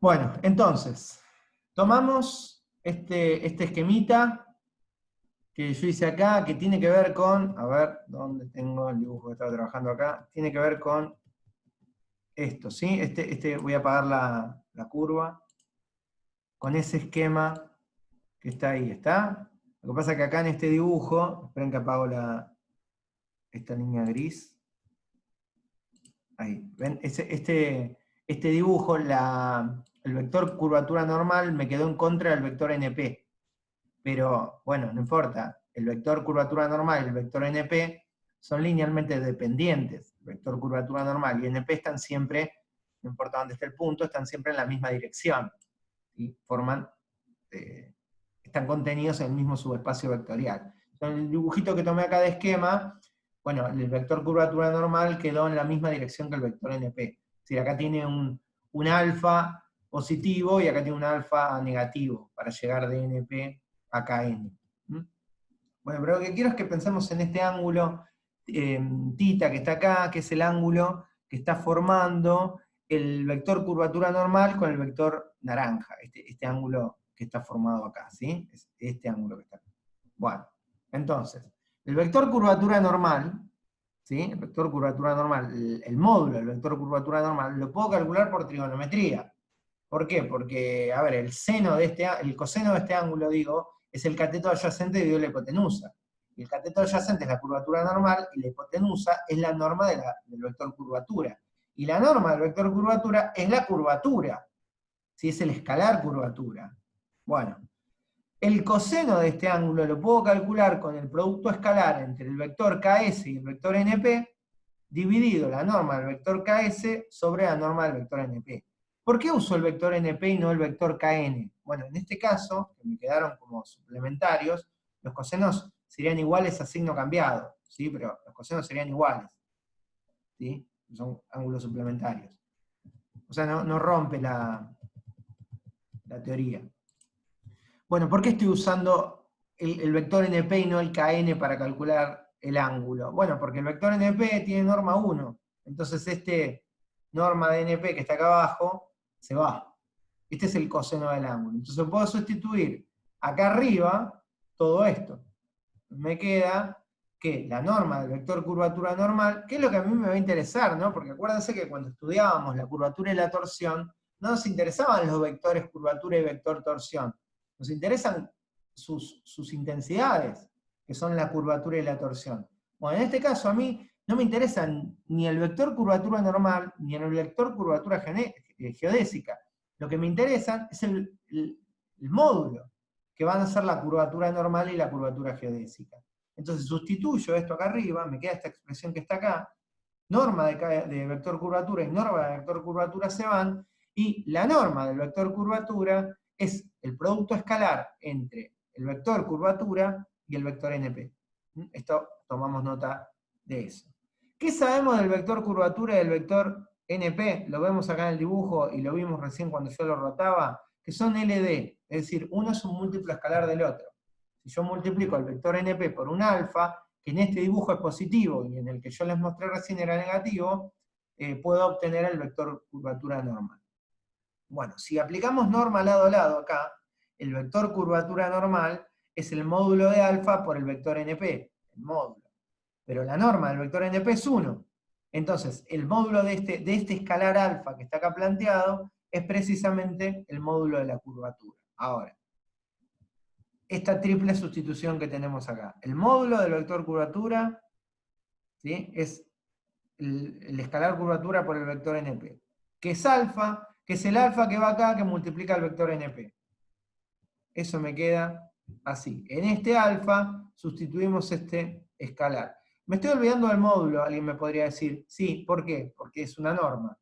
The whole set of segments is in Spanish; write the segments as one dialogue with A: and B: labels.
A: Bueno, entonces, tomamos este esquemita que yo hice acá, que tiene que ver con, a ver, ¿dónde tengo el dibujo que estaba trabajando acá? Tiene que ver con esto, ¿sí? Voy a apagar la curva, con ese esquema que está ahí, ¿está? Lo que pasa es que acá en este dibujo, esperen que apago esta línea gris, ahí, ¿ven? Este dibujo, el vector curvatura normal me quedó en contra del vector NP. Pero bueno, no importa, el vector curvatura normal y el vector NP son linealmente dependientes. El vector curvatura normal y NP están siempre, no importa dónde esté el punto, están siempre en la misma dirección. ¿Sí? Están contenidos en el mismo subespacio vectorial. Entonces, el dibujito que tomé acá de esquema, bueno, el vector curvatura normal quedó en la misma dirección que el vector NP. Es decir, acá tiene un alfa positivo y acá tiene un alfa negativo para llegar de NP a KN. Bueno, pero lo que quiero es que pensemos en este ángulo θ que está acá, que es el ángulo que está formando el vector curvatura normal con el vector naranja, este ángulo que está formado acá, ¿sí? Es este ángulo que está acá. Bueno, entonces, el vector curvatura normal, ¿sí? El vector curvatura normal, el módulo del vector curvatura normal, lo puedo calcular por trigonometría. ¿Por qué? Porque, a ver, el coseno de este ángulo, digo, es el cateto adyacente dividido la hipotenusa. Y el cateto adyacente es la curvatura normal y la hipotenusa es la norma del vector curvatura. Y la norma del vector curvatura es la curvatura, ¿sí? Es el escalar curvatura. Bueno, el coseno de este ángulo lo puedo calcular con el producto escalar entre el vector KS y el vector NP, dividido la norma del vector KS sobre la norma del vector NP. ¿Por qué uso el vector NP y no el vector KN? Bueno, en este caso, que me quedaron como suplementarios, los cosenos serían iguales a signo cambiado, ¿sí? Pero los cosenos serían iguales, ¿sí? Son ángulos suplementarios. O sea, no rompe la teoría. Bueno, ¿por qué estoy usando el vector NP y no el KN para calcular el ángulo? Bueno, porque el vector NP tiene norma 1. Entonces norma de NP que está acá abajo se va. Este es el coseno del ángulo. Entonces puedo sustituir acá arriba todo esto. Me queda que la norma del vector curvatura normal, que es lo que a mí me va a interesar, ¿no? Porque acuérdense que cuando estudiábamos la curvatura y la torsión, no nos interesaban los vectores curvatura y vector torsión. Nos interesan sus intensidades, que son la curvatura y la torsión. Bueno, en este caso a mí no me interesan ni el vector curvatura normal, ni el vector curvatura geodésica. Lo que me interesan es el módulo, que van a ser la curvatura normal y la curvatura geodésica. Entonces sustituyo esto acá arriba, me queda esta expresión que está acá, norma de vector curvatura y norma de vector curvatura se van, y la norma del vector curvatura es el producto escalar entre el vector curvatura y el vector NP. Esto tomamos nota de eso. ¿Qué sabemos del vector curvatura y del vector NP? Lo vemos acá en el dibujo y lo vimos recién cuando yo lo rotaba, que son LD, es decir, uno es un múltiplo escalar del otro. Si yo multiplico el vector NP por un alfa, que en este dibujo es positivo y en el que yo les mostré recién era negativo, puedo obtener el vector curvatura normal. Bueno, si aplicamos norma lado a lado acá, el vector curvatura normal es el módulo de alfa por el vector NP, el módulo. Pero la norma del vector NP es 1. Entonces, el módulo de este escalar alfa que está acá planteado es precisamente el módulo de la curvatura. Ahora, esta triple sustitución que tenemos acá. El módulo del vector curvatura, ¿sí? Es el escalar curvatura por el vector NP, que es alfa, que es el alfa que va acá, que multiplica el vector NP. Eso me queda así. En este alfa sustituimos este escalar. Me estoy olvidando del módulo, alguien me podría decir. Sí, ¿por qué? Porque es una norma.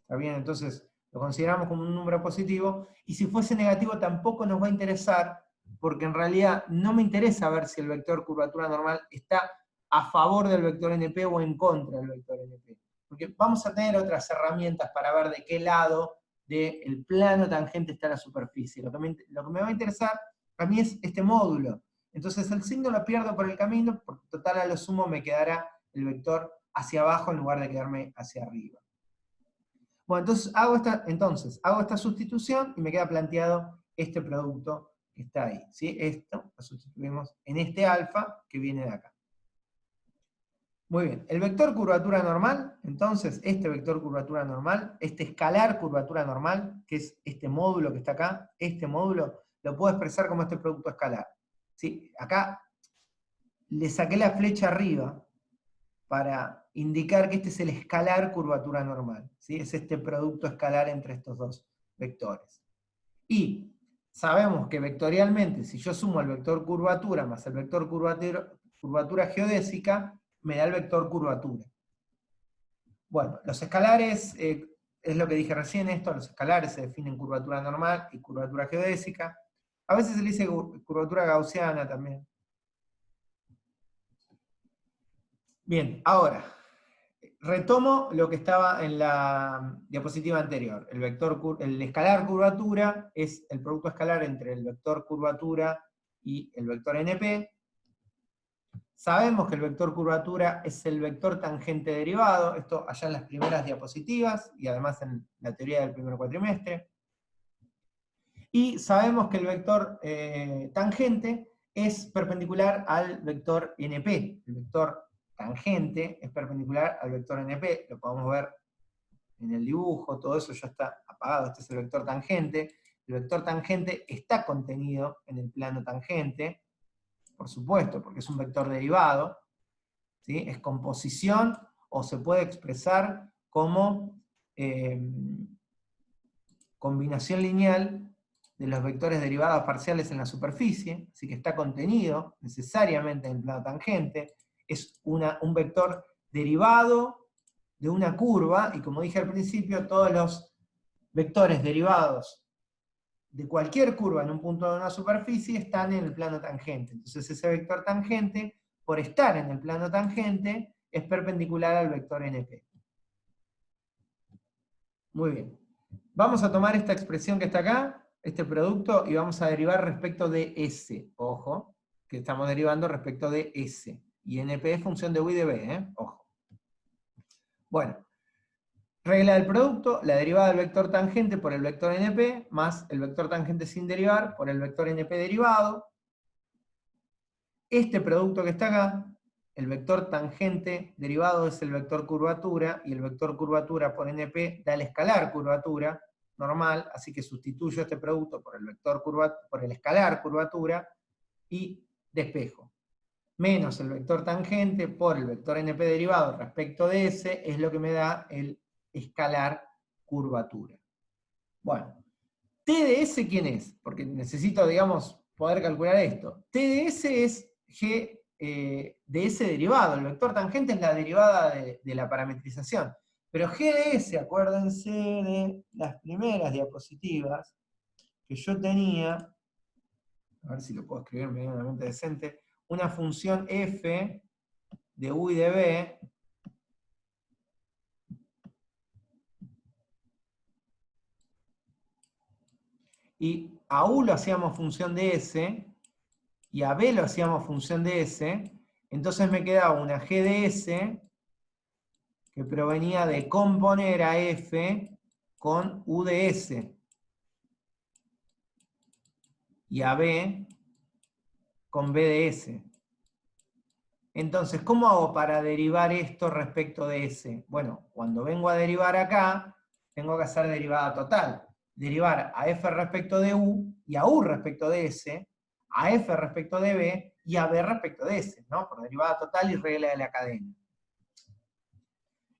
A: ¿Está bien? Entonces lo consideramos como un número positivo, y si fuese negativo tampoco nos va a interesar, porque en realidad no me interesa ver si el vector curvatura normal está a favor del vector NP o en contra del vector NP. Porque vamos a tener otras herramientas para ver de qué lado del plano tangente está la superficie. Lo que me va a interesar a mí es este módulo. Entonces el signo lo pierdo por el camino, porque total a lo sumo me quedará el vector hacia abajo en lugar de quedarme hacia arriba. Bueno, entonces hago esta sustitución y me queda planteado este producto que está ahí. ¿Sí? Esto lo sustituimos en este alfa que viene de acá. Muy bien, el vector curvatura normal, entonces este vector curvatura normal, este escalar curvatura normal, que es este módulo que está acá, este módulo lo puedo expresar como este producto escalar. ¿Sí? Acá le saqué la flecha arriba para indicar que este es el escalar curvatura normal. ¿Sí? Es este producto escalar entre estos dos vectores. Y sabemos que vectorialmente, si yo sumo el vector curvatura más el vector curvatura geodésica, me da el vector curvatura. Bueno, los escalares, es lo que dije recién, los escalares se definen curvatura normal y curvatura geodésica. A veces se le dice curvatura gaussiana también. Bien, ahora, retomo lo que estaba en la diapositiva anterior. El escalar curvatura es el producto escalar entre el vector curvatura y el vector NP. Sabemos que el vector curvatura es el vector tangente derivado, esto allá en las primeras diapositivas y además en la teoría del primer cuatrimestre. Y sabemos que el vector tangente es perpendicular al vector NP. El vector tangente es perpendicular al vector NP, lo podemos ver en el dibujo, todo eso ya está apagado, este es el vector tangente. El vector tangente está contenido en el plano tangente, por supuesto, porque es un vector derivado, ¿sí? Es composición o se puede expresar como combinación lineal de los vectores derivados parciales en la superficie, así que está contenido necesariamente en el plano tangente, es un vector derivado de una curva, y como dije al principio, todos los vectores derivados de cualquier curva en un punto de una superficie están en el plano tangente. Entonces ese vector tangente, por estar en el plano tangente, es perpendicular al vector NP. Muy bien. Vamos a tomar esta expresión que está acá, este producto, y vamos a derivar respecto de S. Ojo, que estamos derivando respecto de S. Y NP es función de U y de B, ¿eh? Ojo. Bueno, regla del producto, la derivada del vector tangente por el vector NP, más el vector tangente sin derivar por el vector NP derivado. Este producto que está acá, el vector tangente derivado es el vector curvatura, y el vector curvatura por NP da el escalar curvatura normal, así que sustituyo este producto por el escalar curvatura y despejo. Menos el vector tangente por el vector NP derivado respecto de S es lo que me da el escalar curvatura. Bueno, ¿T de S quién es? Porque necesito, digamos, poder calcular esto. T de S es G de S derivado. El vector tangente es la derivada de la parametrización. Pero G de S, acuérdense de las primeras diapositivas que yo tenía, a ver si lo puedo escribir medianamente decente, una función f de u y de b y a u lo hacíamos función de s y a b lo hacíamos función de s, entonces me quedaba una g de s que provenía de componer a f con u de s y a b con b de s. Entonces, ¿cómo hago para derivar esto respecto de S? Bueno, cuando vengo a derivar acá, tengo que hacer derivada total. Derivar a f respecto de u, y a u respecto de S, a f respecto de b, y a b respecto de S, ¿no? Por derivada total y regla de la cadena.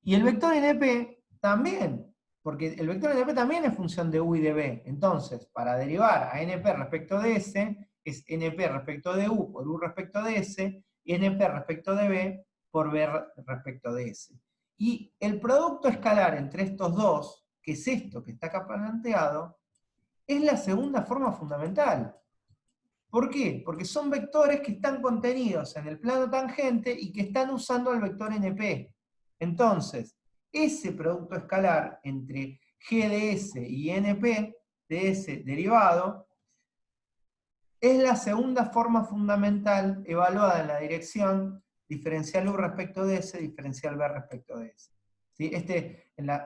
A: Y el vector NP también, porque el vector NP también es función de u y de b. Entonces, para derivar a NP respecto de S, es NP respecto de u por u respecto de S, y NP respecto de b por b respecto de S. Y el producto escalar entre estos dos, que es esto que está acá planteado, es la segunda forma fundamental. ¿Por qué? Porque son vectores que están contenidos en el plano tangente y que están usando el vector NP. Entonces, ese producto escalar entre G de S y NP de S derivado es la segunda forma fundamental evaluada en la dirección diferencial U respecto de S, diferencial B respecto de S. ¿sí?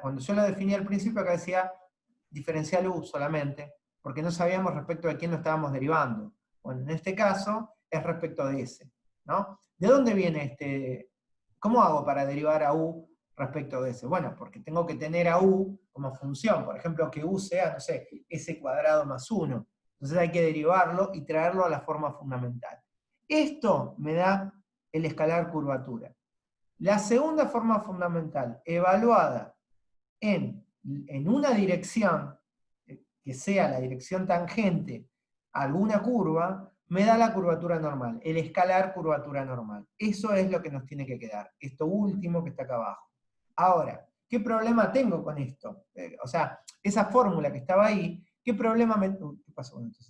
A: Cuando yo lo definí al principio, acá decía diferencial U solamente, porque no sabíamos respecto de quién lo estábamos derivando. Bueno, en este caso es respecto de S, ¿no? ¿De dónde viene este? ¿Cómo hago para derivar a U respecto de S? Bueno, porque tengo que tener a U como función. Por ejemplo, que U sea, no sé, S cuadrado más 1. Entonces hay que derivarlo y traerlo a la forma fundamental. Esto me da el escalar curvatura. La segunda forma fundamental, evaluada en una dirección, que sea la dirección tangente a alguna curva, me da la curvatura normal, el escalar curvatura normal. Eso es lo que nos tiene que quedar, esto último que está acá abajo. Ahora, ¿qué problema tengo con esto? O sea, esa fórmula que estaba ahí, ¿qué problema me... ¿Qué pasó con esto?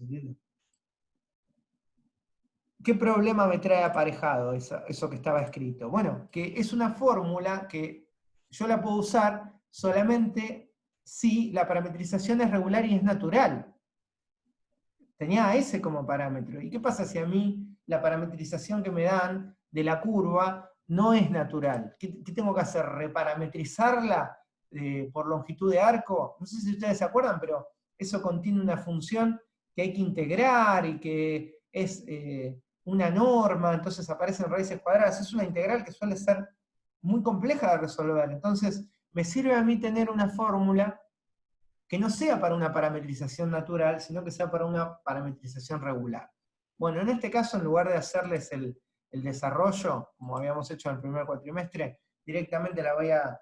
A: ¿Qué problema me trae aparejado eso que estaba escrito? Bueno, que es una fórmula que yo la puedo usar solamente si la parametrización es regular y es natural. Tenía a S como parámetro. ¿Y qué pasa si a mí la parametrización que me dan de la curva no es natural? ¿Qué tengo que hacer? ¿Reparametrizarla por longitud de arco? No sé si ustedes se acuerdan, pero eso contiene una función que hay que integrar y que es una norma, entonces aparecen raíces cuadradas. Es una integral que suele ser muy compleja de resolver. Entonces, me sirve a mí tener una fórmula que no sea para una parametrización natural, sino que sea para una parametrización regular. Bueno, en este caso, en lugar de hacerles el desarrollo, como habíamos hecho en el primer cuatrimestre, directamente la voy a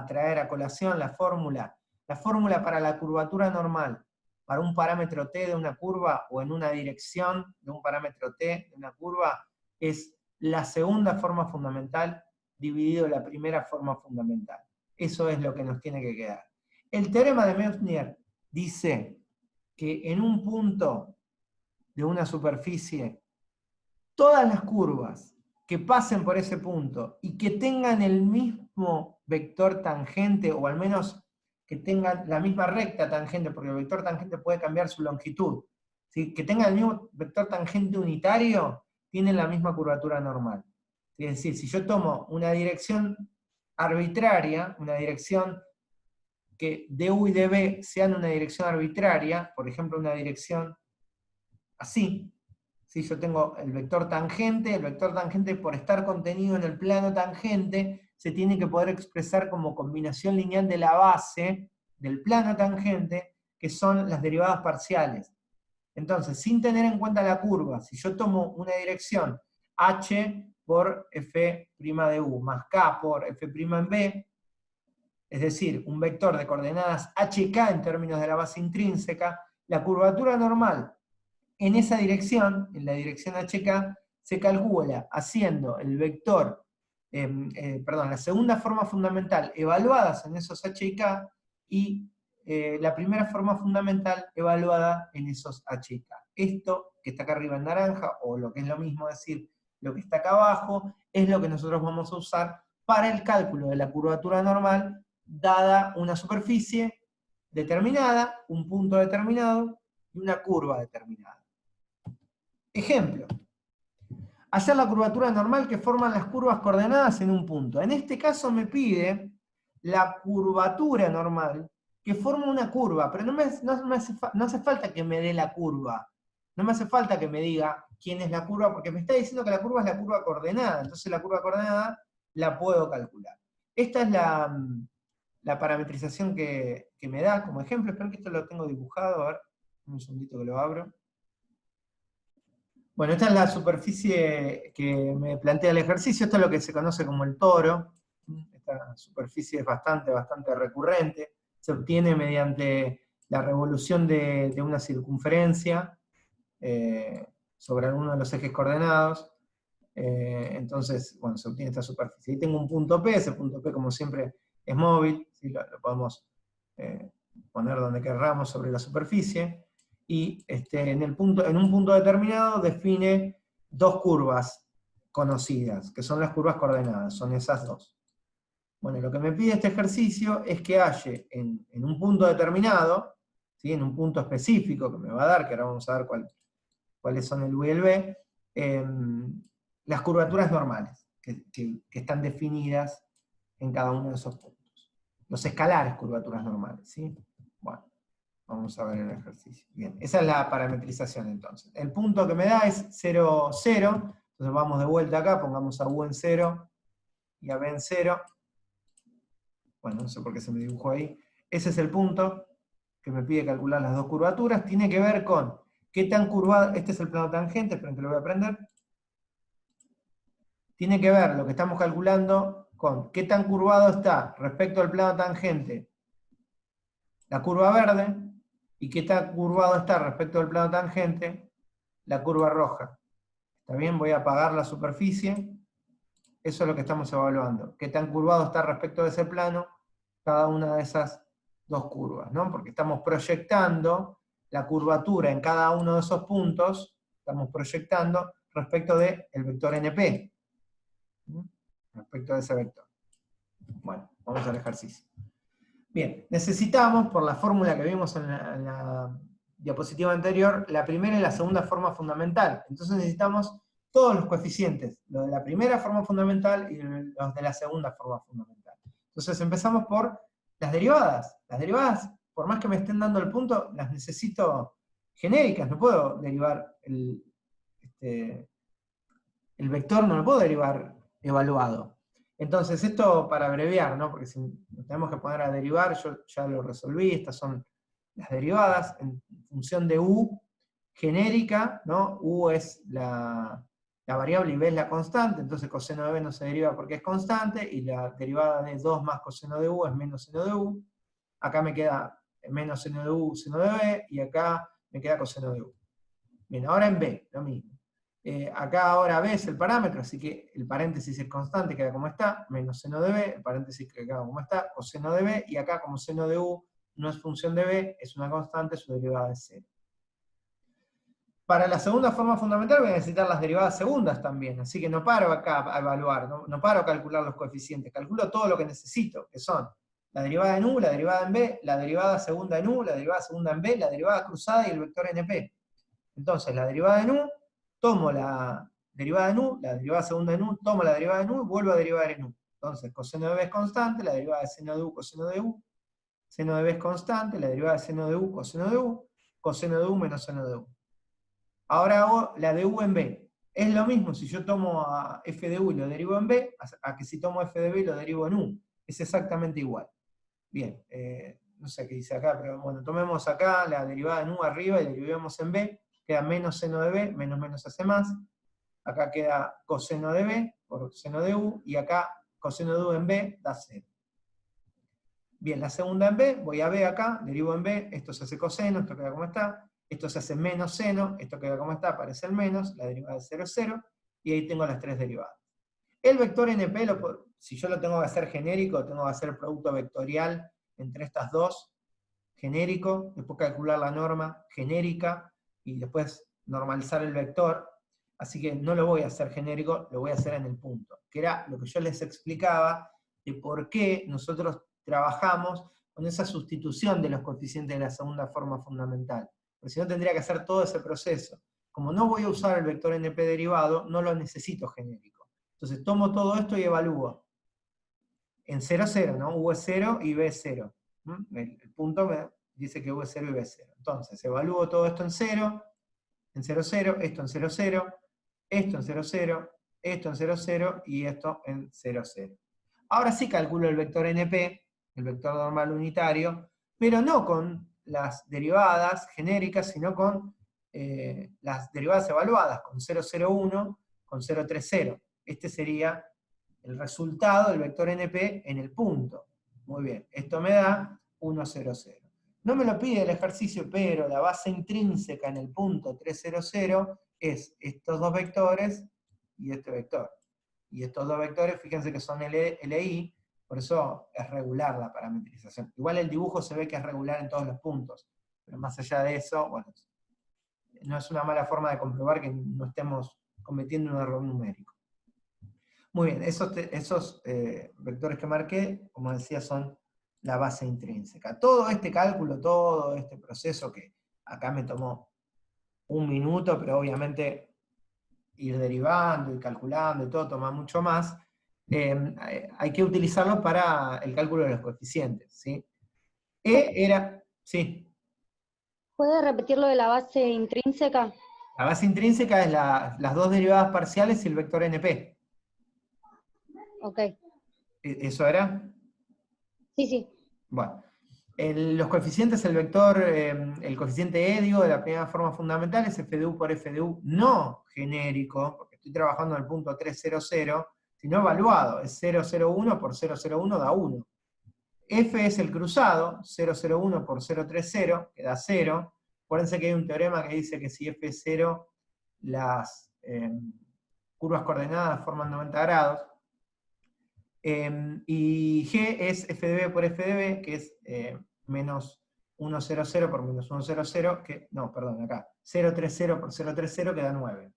A: traer a colación la fórmula. La fórmula para la curvatura normal, para un parámetro t de una curva, o en una dirección de un parámetro t de una curva, es la segunda forma fundamental dividido la primera forma fundamental. Eso es lo que nos tiene que quedar. El teorema de Meusnier dice que en un punto de una superficie, todas las curvas que pasen por ese punto y que tengan el mismo vector tangente, o al menos que tengan la misma recta tangente, porque el vector tangente puede cambiar su longitud, ¿sí? Que tengan el mismo vector tangente unitario, tienen la misma curvatura normal. Es decir, si yo tomo una dirección arbitraria, una dirección que du y db sean una dirección arbitraria, por ejemplo, una dirección así. Si yo tengo el vector tangente por estar contenido en el plano tangente, se tiene que poder expresar como combinación lineal de la base del plano tangente, que son las derivadas parciales. Entonces, sin tener en cuenta la curva, si yo tomo una dirección h por f' de u más k por f' en b, es decir, un vector de coordenadas hk en términos de la base intrínseca, la curvatura normal en esa dirección, en la dirección hk, se calcula haciendo el vector, la segunda forma fundamental evaluadas en esos h y k, y la primera forma fundamental evaluada en esos h y k. Esto que está acá arriba en naranja, o lo que es lo mismo decir, lo que está acá abajo, es lo que nosotros vamos a usar para el cálculo de la curvatura normal, dada una superficie determinada, un punto determinado y una curva determinada. Ejemplo, hacer la curvatura normal que forman las curvas coordenadas en un punto. En este caso me pide la curvatura normal que forma una curva, pero no hace falta que me dé la curva. No me hace falta que me diga quién es la curva, porque me está diciendo que la curva es la curva coordenada. Entonces la curva coordenada la puedo calcular. Esta es la parametrización que me da como ejemplo. Espero que esto lo tengo dibujado. A ver, un segundito que lo abro. Bueno, esta es la superficie que me plantea el ejercicio. Esto es lo que se conoce como el toro. Esta superficie es bastante recurrente. Se obtiene mediante la revolución de una circunferencia sobre alguno de los ejes coordenados. Entonces, bueno, se obtiene esta superficie. Y tengo un punto P. Ese punto P, como siempre, es móvil. ¿Sí? Lo podemos poner donde querramos sobre la superficie. Y en un punto determinado define dos curvas conocidas, que son las curvas coordenadas, son esas dos. Bueno, lo que me pide este ejercicio es que halle en un punto determinado, ¿sí? En un punto específico que me va a dar, que ahora vamos a ver cuáles son el U y el B, las curvaturas normales, que están definidas en cada uno de esos puntos. los escalares curvaturas normales, ¿sí? Bueno, vamos a ver el ejercicio. Bien, esa es la parametrización entonces. El punto que me da es 0, 0, entonces vamos de vuelta acá, pongamos a U en 0 y a B en 0. Bueno, no sé por qué se me dibujó ahí. Ese es el punto que me pide calcular las dos curvaturas. Tiene que ver con qué tan curvado, este es el plano tangente, esperen que lo voy a aprender. Tiene que ver lo que estamos calculando con qué tan curvado está respecto al plano tangente la curva verde y qué tan curvado está respecto al plano tangente la curva roja. ¿Está bien? Voy a apagar la superficie. Eso es lo que estamos evaluando. Qué tan curvado está respecto de ese plano cada una de esas dos curvas, ¿no? Porque estamos proyectando la curvatura en cada uno de esos puntos, estamos proyectando respecto del vector NP. Respecto de ese vector. Bueno, vamos al ejercicio. Bien, necesitamos, por la fórmula que vimos en la diapositiva anterior, la primera y la segunda forma fundamental. Entonces necesitamos todos los coeficientes, los de la primera forma fundamental y los de la segunda forma fundamental. Entonces empezamos por las derivadas. Las derivadas, por más que me estén dando el punto, las necesito genéricas, no puedo derivar el vector, no lo puedo derivar evaluado. Entonces, esto para abreviar, ¿no? Porque si nos tenemos que poner a derivar, yo ya lo resolví, estas son las derivadas en función de U genérica, ¿no? U es la variable y B es la constante, entonces coseno de B no se deriva porque es constante, y la derivada de 2 más coseno de U es menos seno de U. Acá me queda menos seno de U, seno de B, y acá me queda coseno de U. Bien, ahora en B, lo mismo. Acá ahora B es el parámetro, así que el paréntesis es constante, queda como está, menos seno de B, el paréntesis queda como está, coseno de B, y acá como seno de U no es función de B, es una constante, su derivada es 0. Para la segunda forma fundamental voy a necesitar las derivadas segundas también, así que no paro acá a evaluar, no paro a calcular los coeficientes, calculo todo lo que necesito, que son la derivada en U, la derivada en B, la derivada segunda en U, la derivada segunda en B, la derivada cruzada y el vector NP. Entonces, la derivada en U, tomo la derivada en U, la derivada segunda en U, tomo la derivada en U y vuelvo a derivar en U. Entonces, coseno de B es constante, la derivada de seno de U, coseno de U, seno de B es constante, la derivada de seno de U, coseno de U menos seno de U. Ahora hago la de U en B. Es lo mismo si yo tomo a f de U y lo derivo en B, a que si tomo f de B y lo derivo en U. Es exactamente igual. Bien, no sé qué dice acá, pero bueno, tomemos acá la derivada en U arriba y derivemos en B. Queda menos seno de B, menos menos hace más. Acá queda coseno de B por seno de U, y acá coseno de U en B da 0. Bien, la segunda en B, voy a B acá, derivo en B, esto se hace coseno, esto queda como está, esto se hace menos seno, esto queda como está, aparece el menos, la derivada de 0 es 0, y ahí tengo las tres derivadas. El vector NP, si yo lo tengo que hacer genérico, tengo que hacer el producto vectorial entre estas dos, genérico, después calcular la norma genérica, y después normalizar el vector. Así que no lo voy a hacer genérico, lo voy a hacer en el punto, que era lo que yo les explicaba de por qué nosotros trabajamos con esa sustitución de los coeficientes de la segunda forma fundamental. Porque si no tendría que hacer todo ese proceso. Como no voy a usar el vector NP derivado, no lo necesito genérico. Entonces tomo todo esto y evalúo. En 0, 0, ¿no? U es 0 y B es 0. El punto me dice que U es 0 y B es 0. Entonces evalúo todo esto en 0, 0, esto en 0, 0, esto en 0, 0, esto en 0, 0 y esto en 0, 0. Ahora sí calculo el vector NP, el vector normal unitario, pero no con las derivadas genéricas, sino con las derivadas evaluadas, con 0, 0, 1, con 0, 3, 0. Este sería el resultado del vector NP en el punto. Muy bien, esto me da 1, 0, 0. No me lo pide el ejercicio, pero la base intrínseca en el punto 3, 0, 0 es estos dos vectores y este vector. Y estos dos vectores, fíjense que son LI, por eso es regular la parametrización. Igual el dibujo se ve que es regular en todos los puntos, pero más allá de eso, bueno, no es una mala forma de comprobar que no estemos cometiendo un error numérico. Muy bien, esos vectores que marqué, como decía, son la base intrínseca. Todo este cálculo, todo este proceso que acá me tomó un minuto, pero obviamente ir derivando y calculando y todo toma mucho más, hay que utilizarlo para el cálculo de los coeficientes, ¿sí? E era, sí,
B: ¿Puede repetir lo de la base intrínseca?
A: la base intrínseca es las dos derivadas parciales y el vector NP.
B: Ok.
A: ¿Eso era?
B: Sí, sí.
A: Bueno. Los coeficientes, el vector, el coeficiente E, digo, de la primera forma fundamental es f de u por f de u no genérico, porque estoy trabajando en el punto 300, sino evaluado, es 001 por 001 da 1. F es el cruzado, 001 por 030, que da 0. Acuérdense que hay un teorema que dice que si f es 0, las curvas coordenadas forman 90 grados. Y G es f de b por f de b, que es menos 100 por menos 100, que, no, perdón, acá, 030 por 030, que da 9.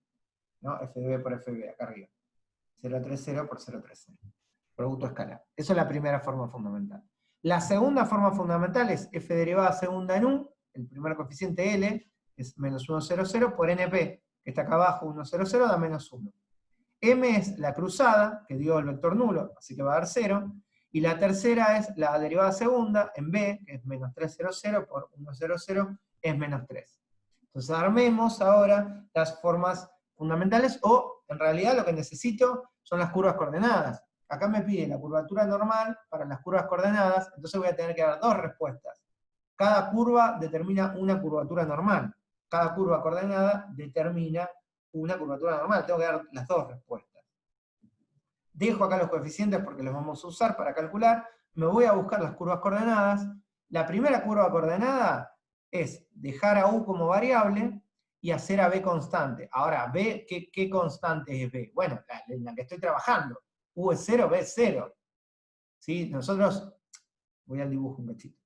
A: ¿No? F de b por f de b, acá arriba. 030 por 030. Producto escalar. Eso es la primera forma fundamental. La segunda forma fundamental es f derivada segunda en u, el primer coeficiente L, es menos 100 por NP, que está acá abajo, 100 da menos 1. M es la cruzada, que dio el vector nulo, así que va a dar 0. Y la tercera es la derivada segunda, en B, que es menos 300 por 100, es menos 3. Entonces armemos ahora las formas fundamentales, o en realidad lo que necesito son las curvas coordenadas. Acá me pide la curvatura normal para las curvas coordenadas, entonces voy a tener que dar dos respuestas. Cada curva determina una curvatura normal. Cada curva coordenada determina una curvatura normal. Tengo que dar las dos respuestas. Dejo acá los coeficientes porque los vamos a usar para calcular. Me voy a buscar las curvas coordenadas. La primera curva coordenada es dejar a u como variable y hacer a b constante. Ahora, b, ¿qué constante es b? Bueno, en la que estoy trabajando. U es 0, b es 0. ¿Sí? Nosotros, voy al dibujo un cachito.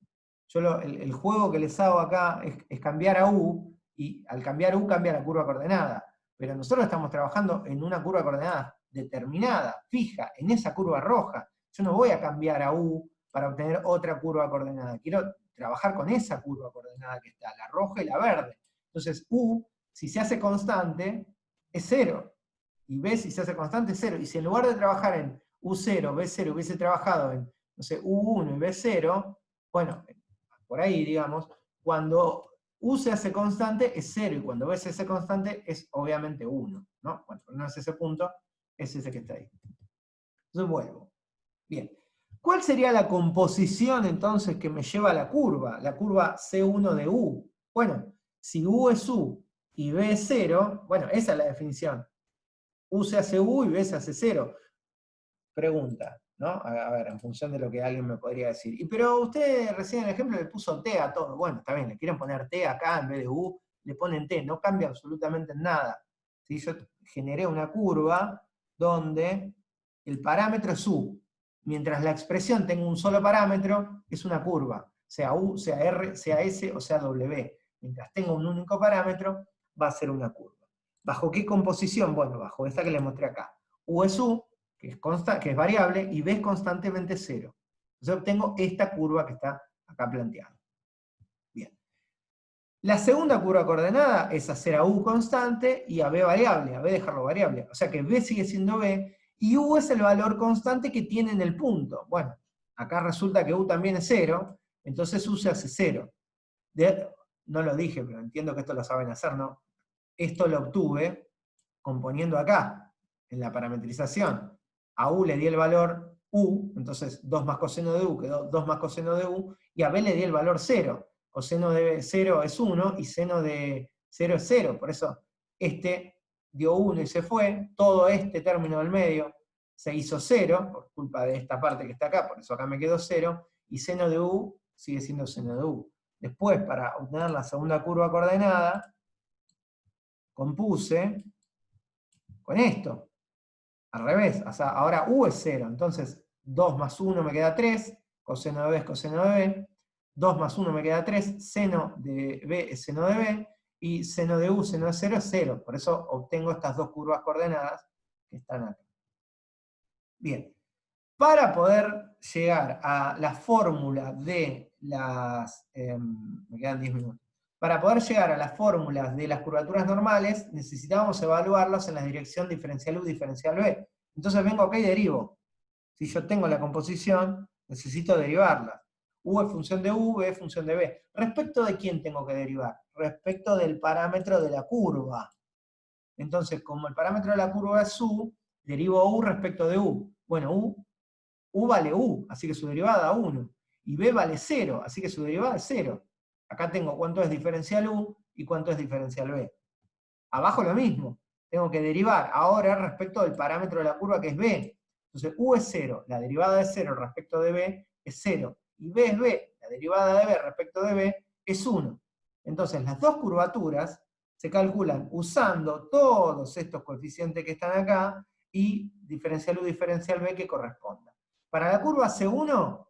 A: Yo el juego que les hago acá es cambiar a u, y al cambiar u cambia la curva coordenada. Pero nosotros estamos trabajando en una curva coordenada determinada, fija, en esa curva roja. Yo no voy a cambiar a u para obtener otra curva coordenada. Quiero trabajar con esa curva coordenada que está, la roja y la verde. Entonces u, si se hace constante, es 0. Y b, si se hace constante, es 0. Y si en lugar de trabajar en u0, b0, hubiese trabajado en, no sé, u1 y b0, bueno, por ahí, digamos, cuando u se hace constante es 0, y cuando b se hace constante es obviamente 1, ¿no? Bueno, no es ese punto, es ese que está ahí. Entonces vuelvo. Bien. ¿Cuál sería la composición entonces que me lleva a la curva C1 de u? Bueno, si u es u y b es 0, bueno, esa es la definición. U se hace u y b se hace 0. Pregunta, ¿no? A ver, en función de lo que alguien me podría decir. Pero usted recién en el ejemplo le puso T a todo. Bueno, está bien, le quieren poner T acá en vez de U, le ponen T, no cambia absolutamente nada. ¿Sí? Yo generé una curva donde el parámetro es U. Mientras la expresión tenga un solo parámetro, es una curva. Sea U, sea R, sea S o sea W. Mientras tenga un único parámetro, va a ser una curva. ¿Bajo qué composición? Bueno, bajo esta que les mostré acá. U es U, que es variable, y b es constantemente 0. Entonces obtengo esta curva que está acá planteada. Bien. La segunda curva coordenada es hacer a u constante y a b variable, a b dejarlo variable. O sea que b sigue siendo b, y u es el valor constante que tiene en el punto. Bueno, acá resulta que u también es 0, entonces u se hace 0. No lo dije, pero entiendo que esto lo saben hacer, ¿no? Esto lo obtuve componiendo acá, en la parametrización. A u le di el valor u, entonces 2 más coseno de u quedó 2 más coseno de u, y a b le di el valor 0. Coseno de 0 es 1 y seno de 0 es 0. Por eso este dio 1 y se fue. Todo este término del medio se hizo 0, por culpa de esta parte que está acá, por eso acá me quedó 0, y seno de u sigue siendo seno de u. Después, para obtener la segunda curva coordenada, compuse con esto. Al revés, o sea, ahora u es 0, entonces 2 más 1 me queda 3, coseno de b es coseno de b, 2 más 1 me queda 3, seno de b es seno de b, y seno de u, seno de 0 es 0, por eso obtengo estas dos curvas coordenadas que están acá. Bien, para poder llegar a la fórmula de las... me quedan 10 minutos. Para poder llegar a las fórmulas de las curvaturas normales, necesitábamos evaluarlas en la dirección diferencial u, diferencial b. Entonces vengo acá y derivo. Si yo tengo la composición, necesito derivarla. U es función de U, B es función de B. ¿Respecto de quién tengo que derivar? Respecto del parámetro de la curva. Entonces, como el parámetro de la curva es U, derivo U respecto de U. Bueno, U vale U, así que su derivada 1. Y B vale 0, así que su derivada es 0. Acá tengo cuánto es diferencial U y cuánto es diferencial B. Abajo lo mismo. Tengo que derivar ahora respecto del parámetro de la curva que es B. Entonces U es 0, la derivada de 0 respecto de B es 0. Y B es B, la derivada de B respecto de B es 1. Entonces las dos curvaturas se calculan usando todos estos coeficientes que están acá y diferencial U, diferencial B que corresponda. Para la curva C1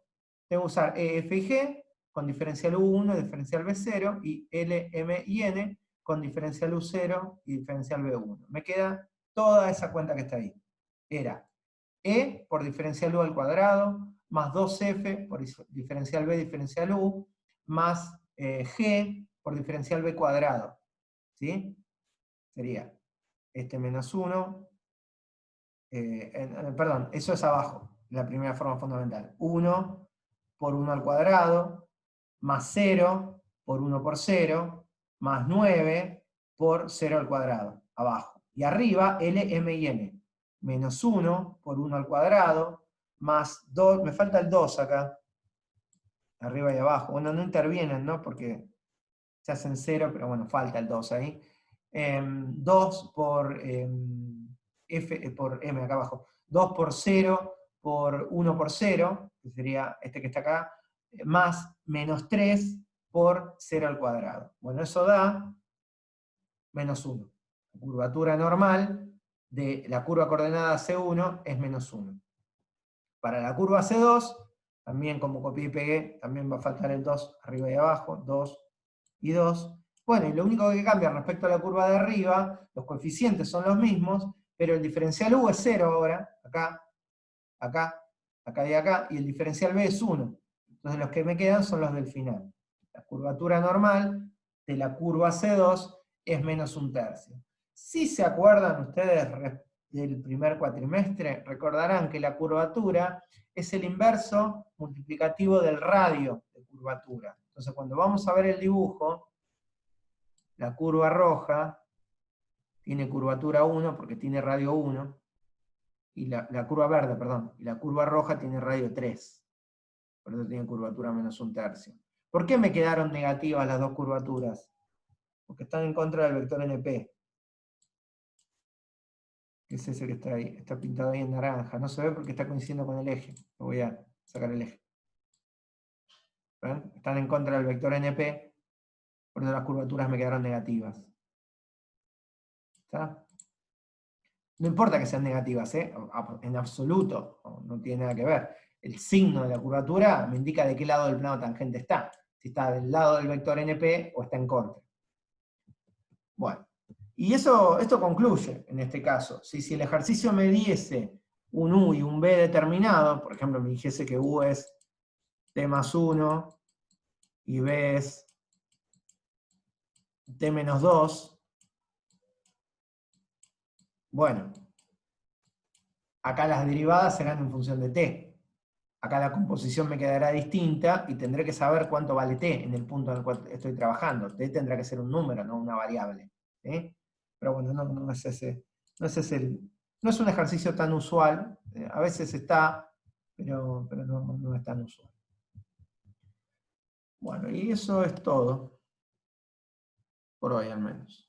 A: tengo que usar E, F y G con diferencial U1, diferencial B0 y L, M y N con diferencial U0 y diferencial B1. Me queda toda esa cuenta que está ahí. Era E por diferencial U al cuadrado, más 2F por diferencial B diferencial U, más G por diferencial B cuadrado. ¿Sí? Sería este menos 1, perdón, eso es abajo, la primera forma fundamental. 1 por 1 al cuadrado, más 0 por 1 por 0, más 9 por 0 al cuadrado, abajo. Y arriba, L, M y N. Menos 1 por 1 al cuadrado, más 2, me falta el 2 acá, arriba y abajo. Bueno, no intervienen, ¿no? Porque se hacen 0, pero bueno, falta el 2 ahí. 2 por F, por M acá abajo. 2 por 0 por 1 por 0, que sería este que está acá, más menos 3 por 0 al cuadrado. Bueno, eso da menos 1. La curvatura normal de la curva coordenada C1 es menos 1. Para la curva C2, también como copié y pegué, también va a faltar el 2 arriba y abajo, 2 y 2. Bueno, y lo único que cambia respecto a la curva de arriba, los coeficientes son los mismos, pero el diferencial U es 0 ahora, acá, acá, acá y acá, y el diferencial B es 1. Entonces los que me quedan son los del final. La curvatura normal de la curva C2 es menos 1/3. Si se acuerdan ustedes del primer cuatrimestre, recordarán que la curvatura es el inverso multiplicativo del radio de curvatura. Entonces cuando vamos a ver el dibujo, la curva roja tiene curvatura 1 porque tiene radio 1, y la curva verde, perdón, y la curva roja tiene radio 3. Por eso tiene curvatura menos 1/3. ¿Por qué me quedaron negativas las dos curvaturas? Porque están en contra del vector NP. Que es ese que está ahí, está pintado ahí en naranja. No se ve porque está coincidiendo con el eje. Le voy a sacar el eje. ¿Ven? Están en contra del vector NP, por eso las curvaturas me quedaron negativas. ¿Está? No importa que sean negativas, en absoluto, no tiene nada que ver. El signo de la curvatura me indica de qué lado del plano tangente está. Si está del lado del vector NP o está en contra. Bueno, y esto concluye en este caso. Si el ejercicio me diese un U y un B determinado, por ejemplo, me dijese que U es T más 1 y B es T menos 2, bueno, acá las derivadas serán en función de T. Acá la composición me quedará distinta y tendré que saber cuánto vale T en el punto en el cual estoy trabajando. T tendrá que ser un número, no una variable. ¿Sí? Pero bueno, no es un ejercicio tan usual. A veces está, pero no es tan usual. Bueno, y eso es todo, por hoy al menos.